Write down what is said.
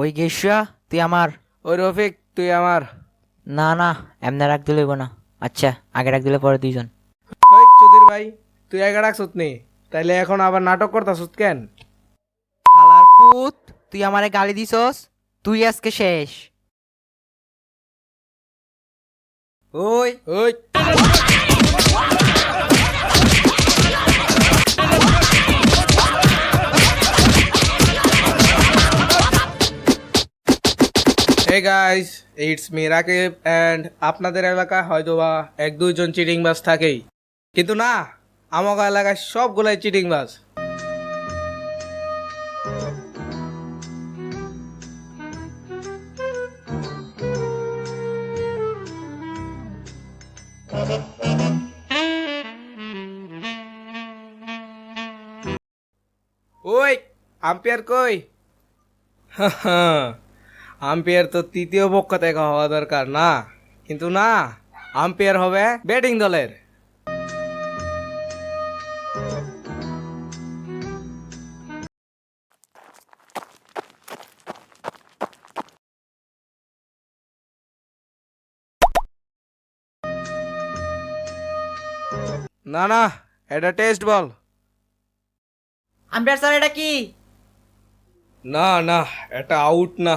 ওই গেসা তুই আমার। ওই রফিক তুই আমার। না না, এমনি রাখ দিলে হইব না। আচ্ছা, আগে রাখ দিলে পরে দুইজন। ওই চুদির ভাই, তুই একা ডাকছত নি, তাইলে এখন আবার নাটক করতাছত কেন? হালার পুত, তুই আমারে গালি দিছস, তুই আজকে শেষ। ওই ওই hey guys, it's me Rakib and আপনাদের এলাকায় হয়তোবা এক দুইজন চিটিং বাজ থাকেই, কিন্তু না, আমাকে এলাকায় সবগুলাই চিটিং বাজ। ওই আম্পায়ার কই? আম্পায়ার তো তৃতীয় পক্ষ থেকে হওয়া দরকার না, কিন্তু না, আম্পায়ার হবে ব্যাটিং দলের। না না, এটা টেস্ট বল। আম্পায়ার স্যার, এটা কি? না না, এটা আউট না।